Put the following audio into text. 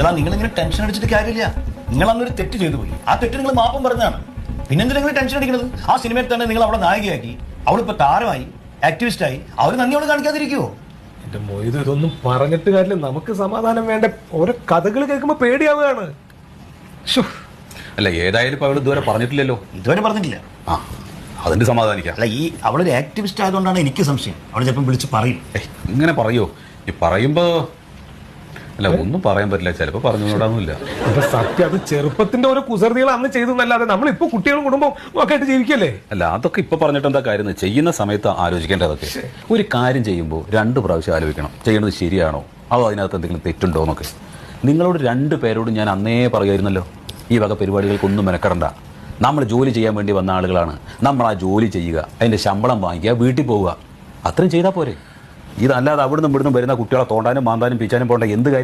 ഇതാ നിങ്ങളിങ്ങനെ ടെൻഷൻ അടിച്ചിട്ട് കാര്യമില്ല. നിങ്ങൾ അന്നൊരു തെറ്റ് ചെയ്തു പോയി. ആ തെറ്റ് നിങ്ങൾ മാപ്പം പറഞ്ഞതാണ്. പിന്നെന്തിനാ നിങ്ങൾ ടെൻഷൻ അടിക്കുന്നത്? ആ സിനിമയിൽ തന്നെ നിങ്ങൾ അവളെ നായികയാക്കി, അവളിപ്പോൾ താരമായി, ആക്ടിവിസ്റ്റായി. അവർ നന്ദി അവൾ കാണിക്കാതിരിക്കുവോ? എന്റെ മൊയ്ത്, ഇതൊന്നും പറഞ്ഞിട്ട് കാര്യമില്ല. നമുക്ക് സമാധാനം വേണ്ട. ഓരോ കഥകൾ കേൾക്കുമ്പോൾ പേടിയാവുകയാണ്. അല്ല, ഏതായാലും ഇപ്പൊ അവൾ ഇതുവരെ പറഞ്ഞിട്ടില്ലല്ലോ. ഇതുവരെ പറഞ്ഞിട്ടില്ല. ആ, അതിന്റെ സമാധാനിക്കാം. അല്ല, ഈ അവളൊരു ആക്ടിവിസ്റ്റ് ആയതുകൊണ്ടാണ് എനിക്ക് സംശയം. അവൾ ചിലപ്പം വിളിച്ച് പറയും. ഇങ്ങനെ പറയോ? ഈ പറയുമ്പോ അല്ല, ഒന്നും പറയാൻ പറ്റില്ല. ചിലപ്പോ പറഞ്ഞുകൂടാന്നില്ല. അപ്പൊ സത്യം, അത് ചെറുപ്പത്തിന്റെ ഓരോ കുസൃതികൾ അന്ന് ചെയ്തെന്നല്ലാതെ നമ്മളിപ്പോ കുട്ടികളും കുടുംബം ഒക്കെ ആയിട്ട് ജീവിക്കല്ലേ. അല്ല, അതൊക്കെ ഇപ്പൊ പറഞ്ഞിട്ട് എന്താ കാര്യം? ചെയ്യുന്ന സമയത്ത് ആലോചിക്കേണ്ടതൊക്കെ. ഒരു കാര്യം ചെയ്യുമ്പോൾ 2 പ്രാവശ്യം ആലോചിക്കണം. ചെയ്യുന്നത് ശരിയാണോ, അതോ അതിനകത്ത് എന്തെങ്കിലും തെറ്റുണ്ടോ എന്നൊക്കെ. നിങ്ങളോട് 2 പേരോടും ഞാൻ അന്നേ പറയുമായിരുന്നല്ലോ, ഈ വക പരിപാടികൾക്കൊന്നും മെനക്കെടണ്ട. നമ്മൾ ജോലി ചെയ്യാൻ വേണ്ടി വന്ന ആളുകളാണ്. നമ്മൾ ആ ജോലി ചെയ്യുക, അതിന്റെ ശമ്പളം വാങ്ങിക്കുക, വീട്ടിൽ പോവുക, അത്രയും ചെയ്താൽ പോരെ. ഇതല്ലാതെ അവിടുന്ന് ഇവിടുന്ന് വരുന്ന കുട്ടികളെ തോണ്ടാനും മാന്താനും പിച്ചാനും പോകേണ്ട എന്ത് കാര്യം?